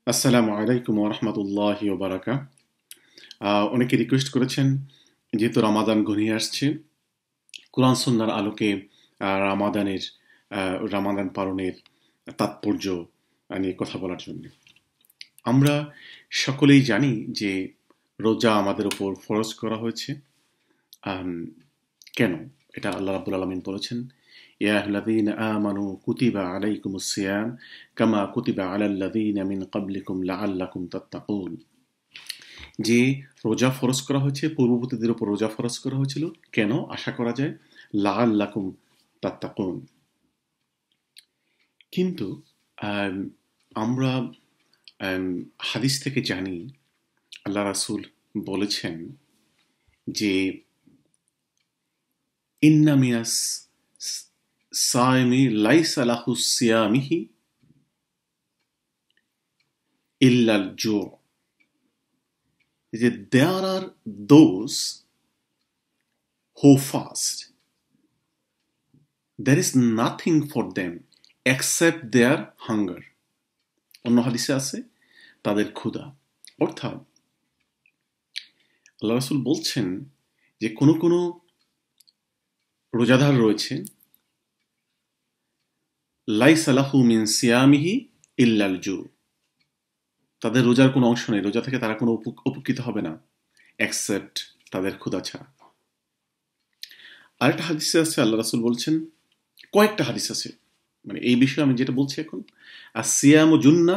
আসসালামু আলাইকুম ওয়া রাহমাতুল্লাহি ওয়া বারাকাতুহু। অনেকে রিকোয়েস্ট করেছেন, যেহেতু রমাদান ঘনিয়ে আসছে, কোরআন সুন্নাহর আলোকে রামাদানের রামাদান পালনের তাৎপর্য নিয়ে কথা বলার জন্য। আমরা সকলেই জানি যে রোজা আমাদের উপর ফরজ করা হয়েছে। আম, কেন? এটা আল্লাহ রাব্বুল আলামিন বলেছেন, ইয়া আইয়ুহাল্লাযীনা আমানু কুতিবা আলাইকুমুস সিয়াম কামা কুতিবা আলাল্লাযীনা মিন ক্বাবলিকুম লাআল্লাকুম তাত্তাকুন। যে রোজা ফরজ করা হয়েছে, পূর্ববর্তীদের উপর রোজা ফরজ করা হয়েছিল, কেন? আশা করা যায় লাআল্লাকুম তাত্তাকুন। কিন্তু আম, আমরা হাদিস থেকে জানি আল্লাহ রাসূল বলেছেন যে ইন্না মিনাস সাইমি লাইসা লাহু সিয়ামিহি ইল্লাল জু', যে there are those who fast, there is nothing for them except their hunger. অন্য হাদিসে আছে তাদের ক্ষুধা। অর্থাৎ আল্লাহ রাসূল বলছেন যে কোনো কোনো রোজাদার রয়েছে, লাইসা লাহু মিন সিয়ামিহি ইল্লাল জু', তাদের রোজার কোনো অংশ নেই, রোজা থেকে তারা কোনো উপকৃত হবে না এক্সেপ্ট তাদের ক্ষুধা ছাড়া। আরেকটা হাদিসে আছে আল্লাহ রাসূল বলছেন, কয়েকটা হাদিস আছে, মানে এই বিষয়ে আমি যেটা বলছি এখন, আর সিয়ামু জুন্না,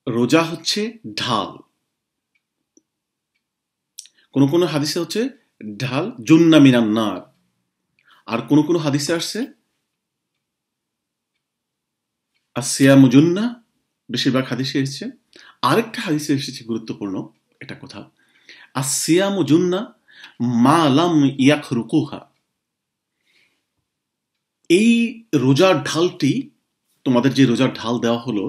রোজা হচ্ছে ঢাল। কোন কোন হাদিসে হচ্ছে ঢাল জুন্না মিনান নার, আর কোন কোন হাদিসে আসছে আসিয়ামু জুন্না, বেশিরভাগ হাদিসে এসেছে। আরেকটা হাদিসে এসেছে গুরুত্বপূর্ণ এটা কথা, আসিয়ামু জুন্না মা লাম ইয়াখরুকুহা, এই রোজার ঢালটি, তোমাদের যে রোজার ঢাল দেওয়া হলো,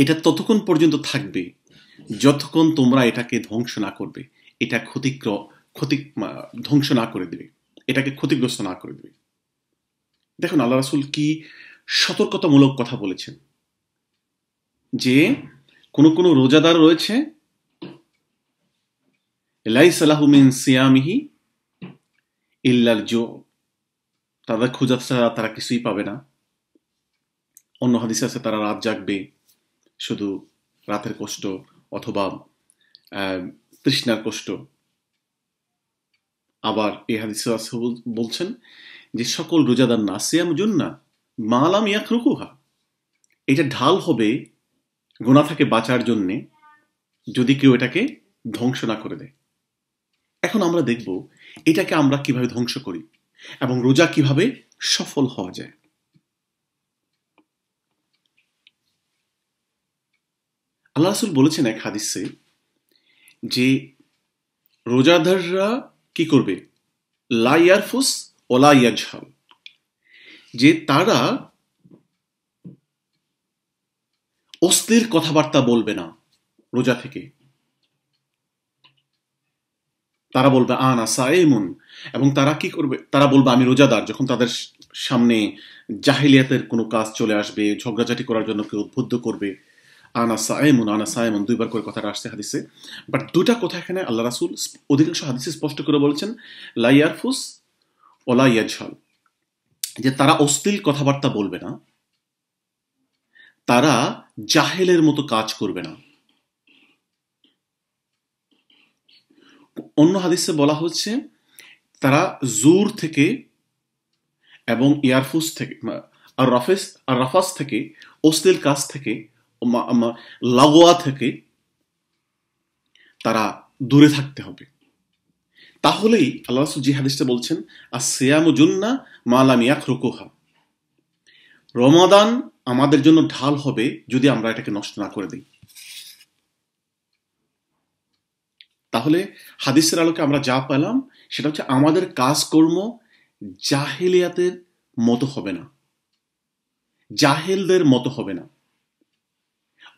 এটা ততক্ষণ পর্যন্ত থাকবে যতক্ষণ তোমরা এটাকে ধ্বংস না করবে, এটা ধ্বংস না করে দেবে, এটাকে ক্ষতিগ্রস্ত না করে দেবে। দেখুন আল্লাহ রাসূল কি সতর্কতামূলক কথা বলেছেন, যে কোন কোন রোজাদার রয়েছে, লাইসা লাহু মিন সিয়ামিহি ইল্লাল জু', তাদের ক্ষুধা ছাড়া তারা কিছুই পাবে না। অন্য হাদিসে আছে তারা রাত জাগবে, শুধু রাতের কষ্ট অথবা তৃষ্ণার কষ্ট। আবার এই হাদিসে আছে বলছেন যে সকল রোজাদার না, সিয়াম জুন্না মা লাম ইয়াখরুকুহা, এটা ঢাল হবে গুনাহ থেকে বাঁচার জন্য যদি কেউ এটাকে ধ্বংস না করে দেয়। এখন আমরা দেখব এটাকে আমরা কিভাবে ধ্বংস করি এবং রোজা কিভাবে সফল হওয়া যায়। আল্লাহ রাসূল বলেছেন এক হাদিসে যে রোজাদাররা কি করবে, লা ইয়ারফুস ওয়ালা ইয়াজহাল, যে তারা অশ্লীল কথাবার্তা বলবে না রোজা থেকে। তারা বলবে আনা সাইমুন, এবং তারা কি করবে, তারা বলবে আমি রোজাদার। যখন তাদের সামনে জাহিলিয়াতের কোনো কাজ চলে আসবে, ঝগড়াঝাটি করার জন্য কেউ উদ্বুদ্ধ করবে, আনা সাইমুন দুইবার করে কথাটা আসছে হাদিসে। বাট দুটা কথা এখানে আল্লাহ রাসূল অধিকাংশ হাদিসে স্পষ্ট করে বলেছেন, লা ইয়ারফুস ওয়ালা ইয়াজহাল, যে তারা অশ্লীল কথাবার্তা বলবে না, তারা জাহেলের মতো কাজ করবে না। অন্য হাদিসে বলা হচ্ছে তারা জুর থেকে এবং ইয়ারফুস থেকে আর রাফাস থেকে, অশ্লীল কাজ থেকে, লাগোয়া থেকে তারা দূরে থাকতে হবে। তাহলেই আল্লাহ রাসূল যে হাদিসটা বলছেন, আসিয়ামু জুন্না মা লাম ইয়াখরুকুহা, রমাদান আমাদের জন্য ঢাল হবে যদি আমরা এটাকে নষ্ট না করে দিই। তাহলে হাদিসের আলোকে আমরা যা পেলাম সেটা হচ্ছে আমাদের কাজকর্ম জাহেলিয়াতের মতো হবে না, জাহেলদের মতো হবে না।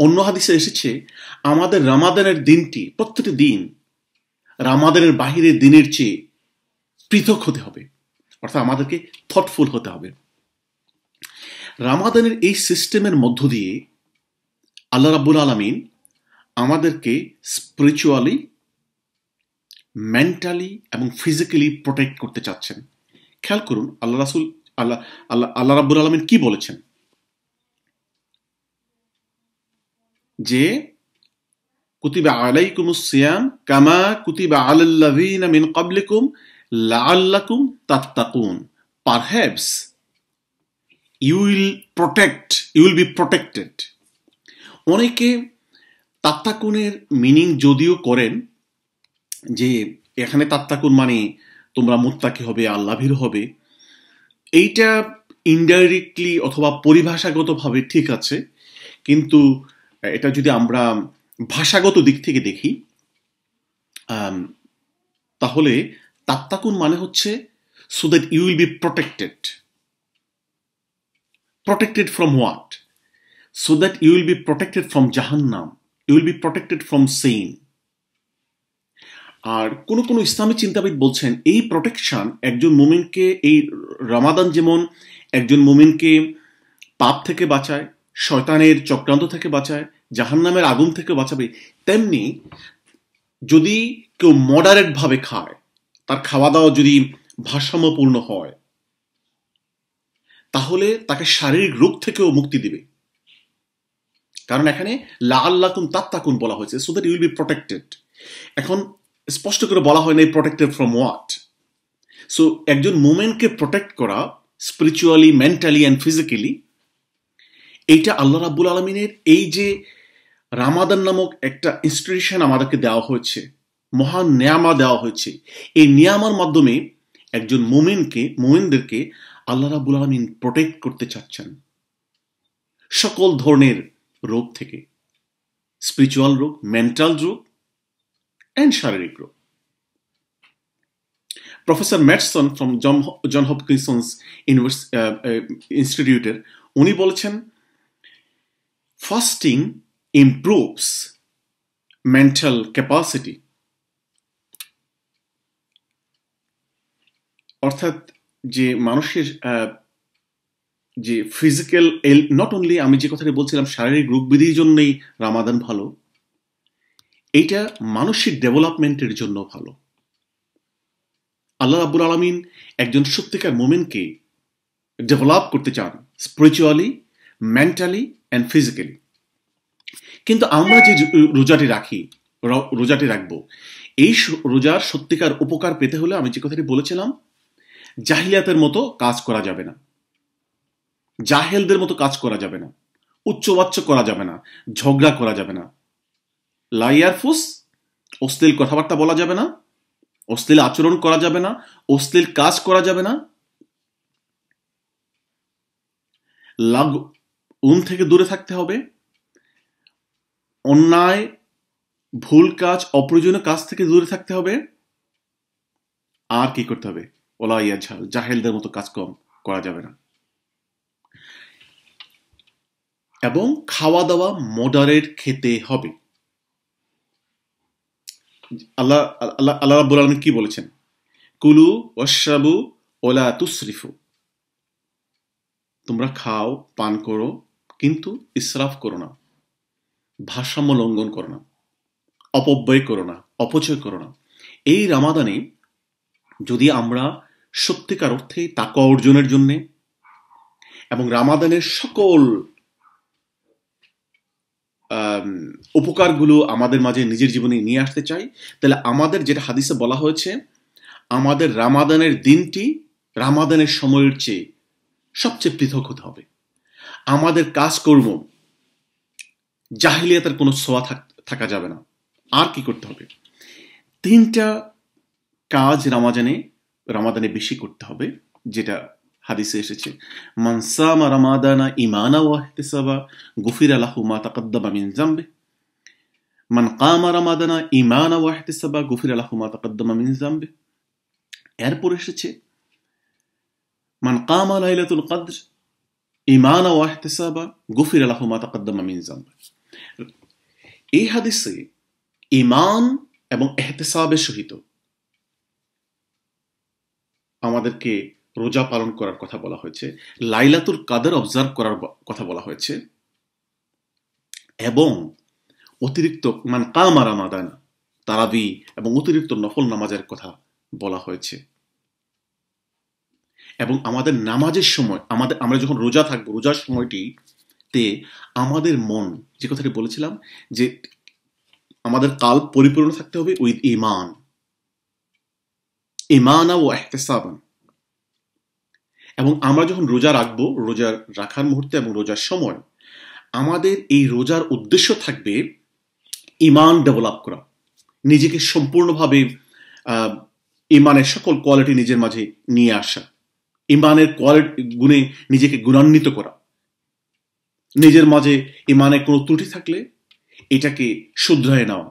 অন্য হাদিসে এসেছে আমাদের রামাদানের দিনটি, প্রত্যেকটি দিন রামাদানের বাহিরের দিনের চেয়ে পৃথক হতে হবে, অর্থাৎ আমাদেরকে থটফুল হতে হবে। রামাদানের এই সিস্টেমের মধ্য দিয়ে আল্লাহ রাব্বুল আলামিন আমাদেরকে স্পিরিচুয়ালি, মেন্টালি এবং ফিজিক্যালি প্রোটেক্ট করতে চাচ্ছেন। খেয়াল করুন আল্লাহ রাব্বুল আলামিন কি বলেছেন, যে কুতিবা আলাইকুমুস সিয়াম কামা কুতিবা আলাল্লাযীনা মিন ক্বাবলিকুম লাআল্লাকুম তাত্তাকুন। Perhaps you will be protected. অনেকে তাত্তাকুনের মিনিং যদিও করেন যে এখানে তাত্তাকুন মানে তোমরা মুত্তাকি হবে, আল্লাহভীর হবে, এইটা ইনডাইরেক্টলি অথবা পরিভাষাগতভাবে ঠিক আছে, কিন্তু এটা যদি আমরা ভাষাগত দিক থেকে দেখি তাহলে তাত্তাকুন মানে হচ্ছে so that you will be protected. Protected from what? So that you will be protected from Jahannam. You will be protected from sin. আর কোন কোন ইসলামী চিন্তাবিদ বলছেন এই প্রোটেকশন একজন মুমিনকে, এই রমাদান যেমন একজন মুমিনকে পাপ থেকে বাঁচায়, শয়তানের চক্রান্ত থেকে বাঁচায়, জাহান্নামের আগুন থেকে বাঁচাবে, তেমনি যদি কেউ মডারেট ভাবে খায়, তার খাওয়া দাওয়া যদি ভারসাম্যপূর্ণ হয়, তাহলে তাকে শারীরিক রোগ থেকেও মুক্তি দিবে। কারণ এখানে লাআল্লাকুম তাত্তাকুন বলা হয়েছে, so that you will be protected. এখন স্পষ্ট করে বলা হয় না প্রোটেক্টেড ফ্রম হোয়াট। সো একজন মুমিনকে প্রোটেক্ট করা স্পিরিচুয়ালি, মেন্টালি অ্যান্ড ফিজিক্যালি, এইটা আল্লাহ রাব্বুল আলামিনের এই যে রামাদান নামক একটা ইনস্টিটিউশন আমাদেরকে দেওয়া হয়েছে, মহান নিয়ামা দেওয়া হয়েছে, এই নিয়ামার মাধ্যমে একজন মুমিনদেরকে আল্লাহ রাব্বুল আলামিন প্রোটেক্ট করতে চাচ্ছেন সকল ধরনের রোগ থেকে, স্পিরিচুয়াল রোগ, মেন্টাল রোগ and শারীরিক রোগ। প্রফেসর ম্যাটসন ফ্রম জন হপকিন্সন্স ইনস্টিটিউটের উনি বলেছেন ফাস্টিং ইমপ্রুভস মেন্টাল ক্যাপাসিটি। অর্থাৎ যে মানুষের যে ফিজিক্যাল, নট অনলি আমি যে কথাটা বলছিলাম শারীরিক রোগ ব্যাধির জন্যই রামাদান ভালো, এইটা মানসিক ডেভেলপমেন্টের জন্য ভালো। আল্লাহ রাব্বুল আলামিন একজন সত্যিকার মুমিনকে ডেভেলপ করতে চান স্পিরিচুয়ালি, মেন্টালি অ্যান্ড ফিজিক্যালি। কিন্তু আমরা যে রোজাটি রাখবো, এই রোজার সত্যিকার উপকার পেতে হলে আমি যে কথাটি বলেছিলাম, জাহিলিয়াতের মতো কাজ করা যাবে না, জাহেলদের মতো কাজ করা যাবে না, উচ্চবাচ্য করা যাবে না, ঝগড়া করা যাবে না, লাইয়ারফুস অশ্লীল কথাবার্তা বলা যাবে না, অশ্লীল আচরণ করা যাবে না, অশ্লীল কাজ করা যাবে না, থেকে দূরে থাকতে হবে, অন্যায়, ভুল কাজ, অপ্রয়োজনীয় কাজ থেকে দূরে থাকতে হবে। আর কি করতে হবে? ওলা ইয়াজহাল, জাহেলদের মতো কাজ করা যাবে না, এবং খাওয়া দাওয়া মডারেট খেতে হবে। আল্লাহ রাব্বুল আলামিন কি বলেছেন? কুলু ওয়াশরাবু ওয়ালা তুসরিফু, তোমরা খাও, পান করো, কিন্তু ইসরাফ করো না, ভারসাম্য লঙ্ঘন করো না, অপব্যয় করো না, অপচয় করো না। এই রামাদানে যদি আমরা সত্যিকার অর্থে তাকওয়া অর্জনের জন্য এবং রামাদানের সকল উপকারগুলো আমাদের মাঝে নিজের জীবনে নিয়ে আসতে চাই, তাহলে আমাদের যেটা হাদিসে বলা হয়েছে, আমাদের রামাদানের দিনটি রামাদানের সময়ের চেয়ে সবচেয়ে পৃথক হতে হবে। আমাদের কাজকর্ম জাহিলিয়াতের কোনো ছোঁয়া থাকা যাবে না। আর কি করতে হবে? 3টা কাজ রামাদানে বেশি করতে হবে, যেটা হাদিসে এসেছে। মান সামা রামাদানা ঈমানান ওয়া ইহতিসাবা গুফিরা লাহু মা তাকাদ্দামা মিন যামবি। মান কামা রামাদানা ঈমানান ওয়া ইহতিসাবা গুফিরা লাহু মা তাকাদ্দামা মিন যামবি। এরপর এসেছে মান কামা লাইলাতুল কদর ঈমানান ওয়া ইহতিসাবা গুফিরা লাহু মা তাকাদ্দামা মিন যামবি। এই হাদিসে ঈমান এবং ইহতিসাবের সহিত আমাদেরকে রোজা পালন করার কথা বলা হয়েছে, লাইলাতুল কাদর অবজার্ভ করার কথা বলা হয়েছে, এবং অতিরিক্ত মানে কামা রামাদান তারাবি এবং অতিরিক্ত নফল নামাজের কথা বলা হয়েছে। এবং আমাদের নামাজের সময় আমরা যখন রোজা থাকবো, রোজার সময়টিতে আমাদের মন, যে কথাটি বলেছিলাম যে আমাদের কাল পরিপূর্ণ থাকতে হবে উইথ ইমানা ও ইহতিসাবান। এবং আমরা যখন রোজা রাখবো, রোজা রাখার মুহূর্তে এবং রোজার সময় আমাদের এই রোজার উদ্দেশ্য থাকবে ইমান ডেভেলপ করা, নিজেকে সম্পূর্ণভাবে ইমানের সকল কোয়ালিটি নিজের মাঝে নিয়ে আসা, ইমানের কোয়ালিটি গুণে নিজেকে গুণান্বিত করা, নিজের মাঝে ইমানের কোনো ত্রুটি থাকলে এটাকে শুধরায় নেওয়া,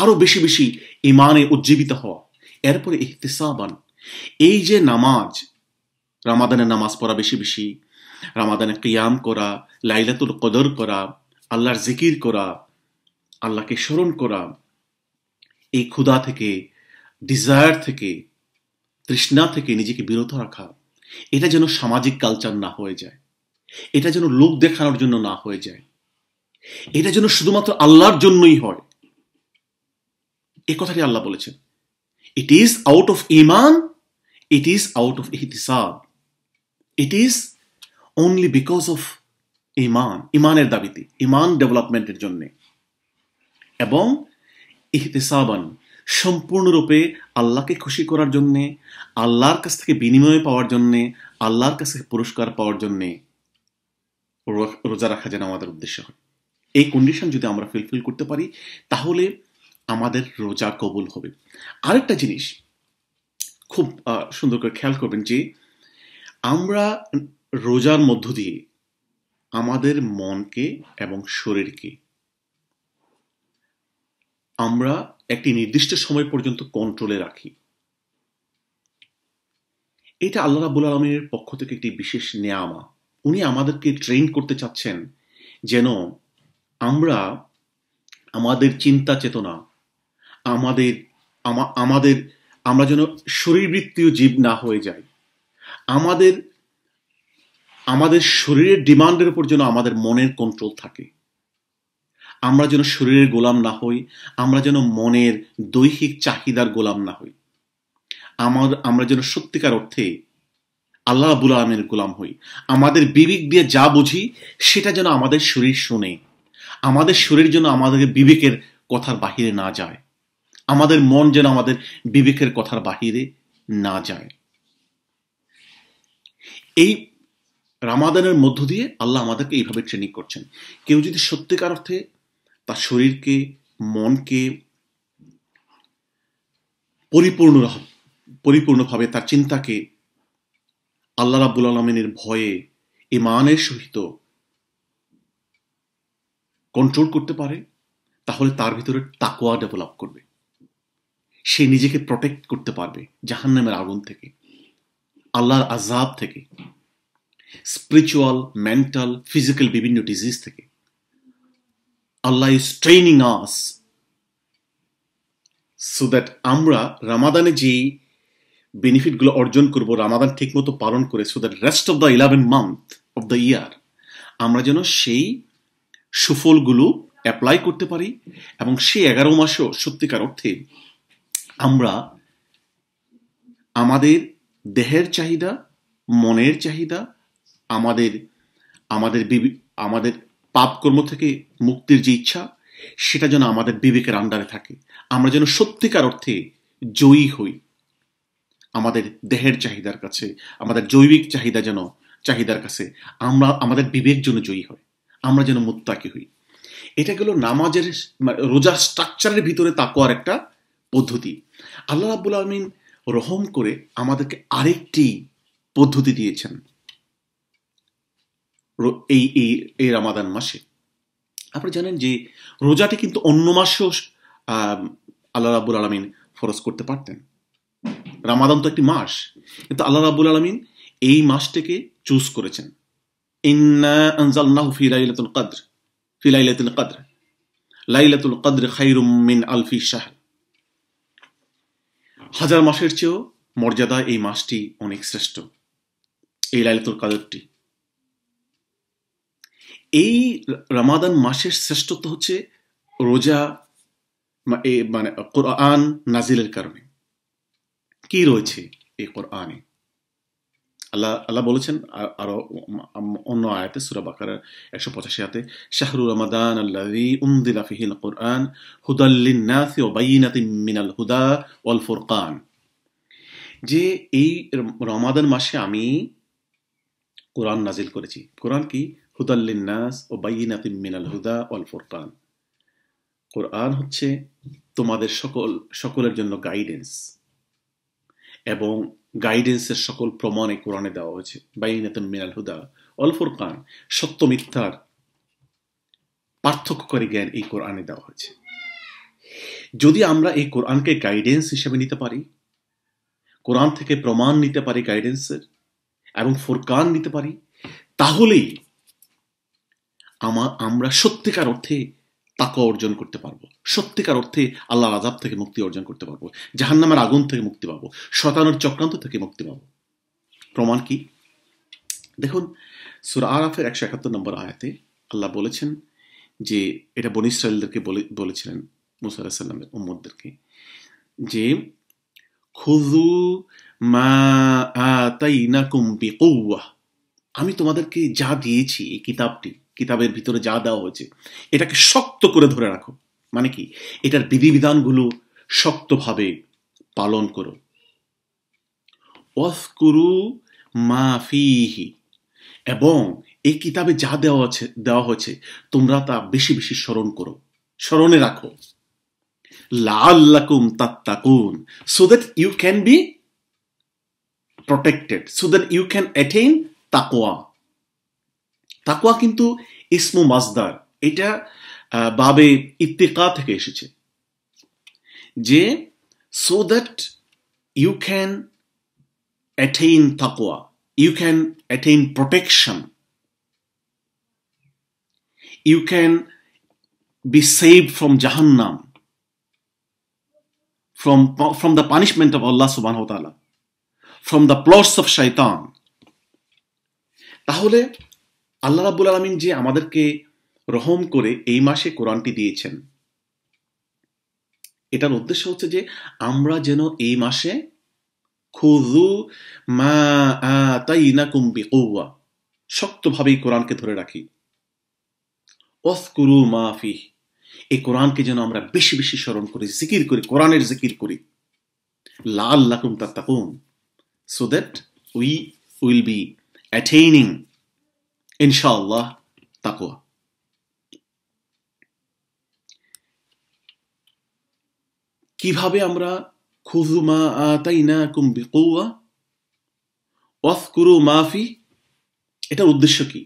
আরো বেশি বেশি ইমানে উজ্জীবিত হওয়া। এরপরে ইহতিসাবান, এই যে নামাজ, রামাদানের নামাজ পড়া বেশি বেশি, রামাদানে কিয়াম করা, লাইলাতুল কদর করা, আল্লাহর জিকির করা, আল্লাহকে স্মরণ করা, এই ক্ষুধা থেকে, ডিজায়ার থেকে, তৃষ্ণা থেকে নিজেকে বিরত রাখা, এটা যেন সামাজিক কালচার না হয়ে যায়, এটা যেন লোক দেখানোর জন্য না হয়ে যায়, এটা যেন শুধুমাত্র আল্লাহর জন্যই হয়। এই কথাটি আল্লাহ বলেছেন, ইট ইজ আউট অফ ইমান, ইট ইজ আউট অফ ইহতিসাব, it is only because of ইমানের দাবিতে, ইমান ডেভেলপমেন্টের জন্য, এবং ইহতিসাবান সম্পূর্ণরূপে আল্লাহকে খুশি করার জন্য, আল্লাহর কাছ থেকে বিনিময় পাওয়ার জন্য, আল্লাহর কাছে পুরস্কার পাওয়ার জন্য রোজা রাখা যেন আমাদের উদ্দেশ্য হয়। এই কন্ডিশন যদি আমরা ফুলফিল করতে পারি তাহলে আমাদের রোজা কবুল হবে। আরেকটা জিনিস খুব সুন্দর করে খেয়াল করবেন যে আমরা রোজার মধ্য দিয়ে আমাদের মনকে এবং শরীরকে আমরা একটি নির্দিষ্ট সময় পর্যন্ত কন্ট্রোলে রাখি। এটা আল্লাহ রাব্বুল আলামিনের পক্ষ থেকে একটি বিশেষ নেয়ামা। উনি আমাদেরকে ট্রেন করতে চাচ্ছেন যেন আমরা আমাদের চিন্তা চেতনা, আমরা যেন শরীরবৃত্তীয় জীব না হয়ে যাই, আমাদের শরীরের ডিমান্ডের উপর যেন আমাদের মনের কন্ট্রোল থাকে, আমরা যেন শরীরের গোলাম না হই, আমরা যেন মনের দৈহিক চাহিদার গোলাম না হই, আমরা যেন সত্যিকার অর্থে আল্লাহ রাব্বুল আলামিনের গোলাম হই। আমাদের বিবেক দিয়ে যা বুঝি সেটা যেন আমাদের শরীর শুনে, আমাদের শরীর যেন আমাদের বিবেকের কথার বাহিরে না যায়, আমাদের মন যেন আমাদের বিবেকের কথার বাহিরে না যায়। এই রামাদানের মধ্য দিয়ে আল্লাহ আমাদেরকে এইভাবে ট্রেনিং করছেন। কেউ যদি সত্যিকার অর্থে তার শরীরকে, মনকে পরিপূর্ণভাবে, তার চিন্তাকে আল্লাহ রাব্বুল আলামিনের ভয়ে ঈমানের সহিত কন্ট্রোল করতে পারে, তাহলে তার ভিতরে তাকওয়া ডেভেলপ করবে, সে নিজেকে প্রটেক্ট করতে পারবে জাহান্নামের আগুন থেকে, আল্লাহর আযাব থেকে, স্পিরিচুয়াল, মেন্টাল, ফিজিক্যাল বিভিন্ন ডিজিজ থেকে। Allah is training us so that আমরা রামাদানে যে বেনিফিটগুলো অর্জন করব, রামাদান ঠিকমতো পালন করে, so that rest of the 11 month of the year আমরা যেন সেই সুফলগুলো অ্যাপ্লাই করতে পারি, এবং সেই 11 মাসও সত্যিকার অর্থে আমরা আমাদের দেহের চাহিদা, মনের চাহিদা, আমাদের পাপ কর্ম থেকে মুক্তির যে ইচ্ছা, সেটা যেন আমাদের বিবেকের আন্ডারে থাকে, আমরা যেন সত্যিকার অর্থে জয়ী হই আমাদের দেহের চাহিদার কাছে, আমাদের জৈবিক চাহিদার কাছে আমরা আমাদের বিবেক যেন জয়ী হয়, আমরা যেন মুত্তাকি হই। এটা গেল নামাজের, রোজার স্ট্রাকচারের ভিতরে তাকওয়ার একটা পদ্ধতি। আল্লাহ রাব্বুল আলামিন রহম করে আমাদেরকে আরেকটি পদ্ধতি দিয়েছেন এই রামাদান মাসে। আপনি জানেন যে রোজাটি কিন্তু অন্য মাসেও আল্লাহ রাব্বুল আলামিন ফরজ করতে পারতেন। রামাদান তো একটি মাস, কিন্তু আল্লাহ রাব্বুল আলামিন এই মাসটাকে চুজ করেছেন। ইন্না আনজালনাহু ফি লাইলাতুল কদর, লাইলাতুল কদর খায়রুম মিন আলফি শাহর। হাজার মাসের চেয়েও মর্যাদা এই মাসটি অনেক শ্রেষ্ঠ। এই লাইলাতুল কদরটি। এই রমাদান মাসের শ্রেষ্ঠত্ব হচ্ছে রোজা, মানে কোরআন নাজিলের কারণে। কি রয়েছে এই কোরআনে? আল্লাহ বলেছেন আরো অন্য আয়াতে, সূরা বাকারার 185 আয়াতে, শাহরু রমাদান আল্লাযী উনজিলা ফীহিল কুরআন হুদাল লিন-নাসি ওয়া বায়িনাতিন মিনাল হুদা ওয়াল ফুরকান, যে এই রমাদান মাসে আমি কোরআন নাজিল করেছি। কোরআন কি? হুদাল লিন-নাস ওয়া বায়িনাতিন মিনাল হুদা ওয়াল ফুরকান। কোরআন হচ্ছে তোমাদের সকলের জন্য গাইডেন্স, এবং গাইডেন্সের সকল প্রমাণ এই কোরআনে দেওয়া হয়েছে। বাইনাতুন মিনাল হুদা ওয়াল ফুরকান, সত্য মিথ্যার পার্থক্যকারী জ্ঞান এই কোরআনে দেওয়া হয়েছে। যদি আমরা এই কোরআনকে গাইডেন্স হিসেবে নিতে পারি, কোরআন থেকে প্রমাণ নিতে পারি গাইডেন্সের, এবং ফুরকান নিতে পারি, তাহলেই আমরা সত্যিকার অর্থে তাকওয়া অর্জন করতে পারবো, সত্যিকার অর্থে আল্লাহর আযাব থেকে মুক্তি অর্জন করতে পারবো, জাহান্নামের আগুন থেকে মুক্তি পাবো, শয়তানের চক্রান্ত থেকে মুক্তি পাবো। প্রমাণ কি? দেখুন, সূরা আরাফের 171 নম্বর আয়াতে আল্লাহ বলেছেন যে, এটা বনী ইসরাঈলদেরকে বলেছিলেন, মুসা আলাইহিস সালামের উম্মতদেরকে, যে খুযু মা আতাইনাকুম বিকুওয়া, আমি তোমাদেরকে যা দিয়েছি, এই কিতাবের ভিতরে যা দেওয়া হয়েছে, এটাকে শক্ত করে ধরে রাখো। মানে কি? এটার বিধিবিধানগুলো শক্তভাবে পালন করো। ওয়াজকুরু মা ফীহি, এবং এই কিতাবে যা দেওয়া হয়েছে তোমরা তা বেশি বেশি স্মরণে রাখো। লাআল্লাকুম তাত্তাকুন, so that you can be protected, so that you can attain তাকওয়া। তাকওয়া কিন্তু ইসমু মাসদার, এটা বাবে ইত্তিকা থেকে এসেছে, যে so that you can attain taqwa, you can attain protection, you can be saved from Jahannam, from the punishment of Allah subhanahu wa ta'ala, from the plots of shaitan. তাহলে আল্লাহ রাব্বুল আলামিন যে আমাদেরকে রহম করে এই মাসে কোরআনটি দিয়েছেন, এটার উদ্দেশ্য হচ্ছে যে আমরা যেন এই মাসে খুযু মা আতাইনাকুম বিকুওয়া, শক্তভাবে এই কোরআনকে ধরে রাখি। ওয়াজকুরু মা ফীহি, এই কোরআনকে যেন আমরা বেশি বেশি স্মরণ করি, জিকির করি, কোরআনের জিকির করি। লাআল্লাকুম তাত্তাকুন, so that we will be attaining ইনশাআল্লাহ তাকওয়া। কিভাবে আমরা খুযু মা আতাইনাকুম বিকুওয়া ওয়াজকুরু মা ফি, এটার উদ্দেশ্য কি?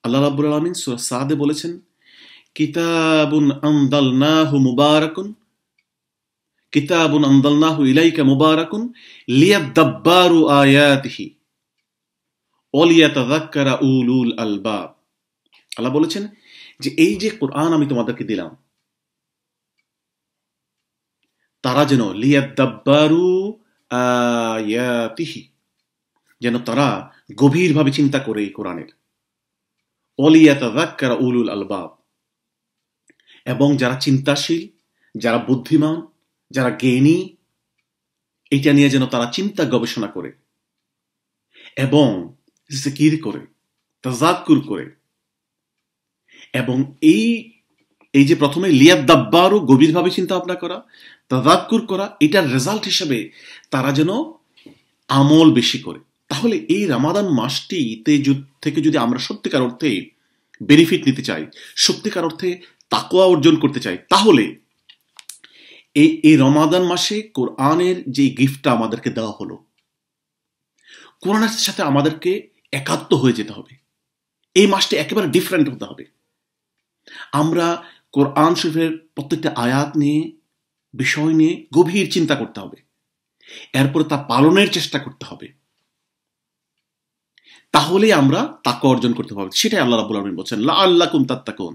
আল্লাহ রাব্বুল আলামিন সূরা সাদে বলেছেন, কিতাবুন আনজালনাহু ইলাইকা মুবারাকুন লিয়াদাব্বারু আয়াতিহি ওয়া লিয়াতাযাক্কারা উলুল আলবাব। আল্লাহ বলেছেন যে এই যে কোরআন আমি তোমাদেরকে দিলাম, তারা যেন লিয়াদাব্বারু আয়াতিহি, যেন তারা গভীরভাবে চিন্তা করে এই কোরআনের। ওয়া লিয়াতাযাক্কারা উলুল আলবাব, এবং যারা চিন্তাশীল, যারা বুদ্ধিমান, যারা জ্ঞানী, এটা নিয়ে যেন তারা চিন্তা গবেষণা করে এবং জিকির করে, তাযাক্কুর করে। এবং এই যে প্রথমে লিয়াদাব্বারু, গভীরভাবে চিন্তা ভাবনা করা, তাযাক্কুর করা, এটার রেজাল্ট হিসেবে তারা যেন আমল বেশি করে। তাহলে এই রমাদান মাসটিতে থেকে যদি আমরা সত্যিকার অর্থে বেনিফিট নিতে চাই, সত্যিকার অর্থে তাকওয়া অর্জন করতে চাই, তাহলে এই রমাদান মাসে কোরআনের যে গিফটটা আমাদেরকে দেওয়া হলো, কোরআনের সাথে আমাদেরকে একাত্ম হয়ে যেতে হবে। এই মাসটি একেবারে ডিফারেন্ট হতে হবে। আমরা কোরআন শরীফের প্রত্যেকটা আয়াত নিয়ে, বিষয় নিয়ে গভীর চিন্তা করতে হবে, এরপরে তা পালনের চেষ্টা করতে হবে, তাহলেই আমরা তাকওয়া অর্জন করতে পারবো। সেটাই আল্লাহ রাব্বুল আলামিন বলেছেন, লাআল্লাকুম তাত্তাকুন,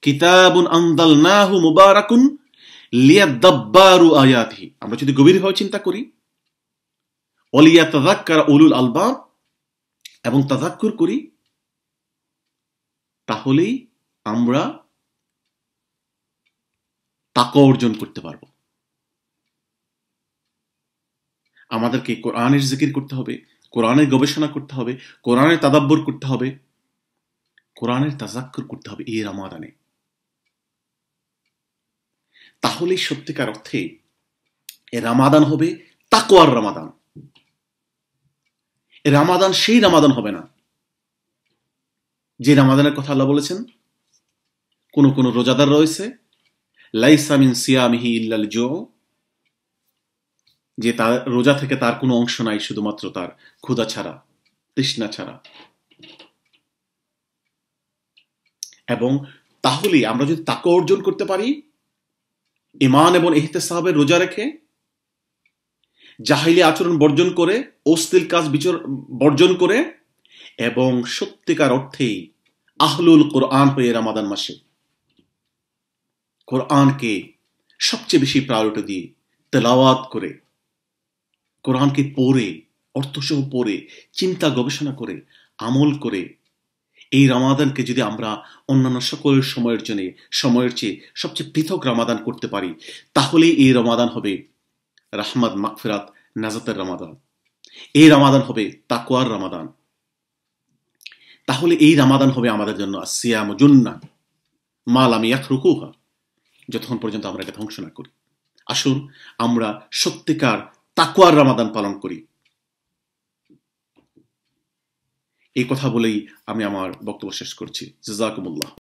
কিতাবুন আনজালনাহু মুবারাকুন লিয়াদাব্বারু আয়াতিহি। আমরা যদি গভীরভাবে চিন্তা করি, ওয়ালিয়াতাযাক্কারা উলুল আলবাব, এবং তাযাক্কুর করি, তাহলেই আমরা তাকওয়া অর্জন করতে পারবো। আমাদেরকে কোরআনের জিকির করতে হবে, কোরআনের গবেষণা করতে হবে, কোরআনের তাদাব্বুর করতে হবে, কোরআনের তাযাক্কুর করতে হবে এই রমাদানে। তাহলেই সত্যিকার অর্থে এ রমাদান হবে তাকওয়ার রমাদান। এ রমাদান সেই রমাদান হবে না যে রমাদানের কথা আল্লাহ বলেছেন কোন কোন রোজাদার রয়েছে, লাইসা মিন সিয়ামিহি ইল্লাল জু, যে তার রোজা থেকে তার কোনো অংশ নাই, শুধুমাত্র তার ক্ষুধা ছাড়া, তৃষ্ণা ছাড়া। এবং তাহলে আমরা যদি তাকওয়া অর্জন করতে পারি, ঈমান এবং ইহতিসাবের রোজা রেখে, জাহিলি আচরণ বর্জন করে, অশ্লীল কাজ বর্জন করে, এবং সত্যিকার অর্থেই আহলুল কোরআন হয়ে রমাদান মাসে কোরআনকে সবচেয়ে বেশি প্রায়োরিটি দিয়ে তেলাওয়াত করে, কোরআনকে পড়ে, অর্থসহ পড়ে, চিন্তা গবেষণা করে, আমল করে, এই রমাদানকে যদি আমরা অন্যান্য সকল সময়ের চেয়ে সবচেয়ে পৃথক রমাদান করতে পারি, তাহলেই এই রমাদান হবে রাহমাত, মাগফিরাত, নাজাতের রমাদান। এই রমাদান হবে তাকওয়ার রমাদান। তাহলে এই রমাদান হবে আমাদের জন্য আসিয়ামু জুন্নাহ মা লাম ইয়াতরুকুহা, যতক্ষণ পর্যন্ত আমরা এটা ধ্বংস না করি। আসুন আমরা সত্যিকার তাকওয়ার রমাদান পালন করি। এই কথা বলেই আমি আমার বক্তব্য শেষ করছি। জাযাকুমুল্লাহ।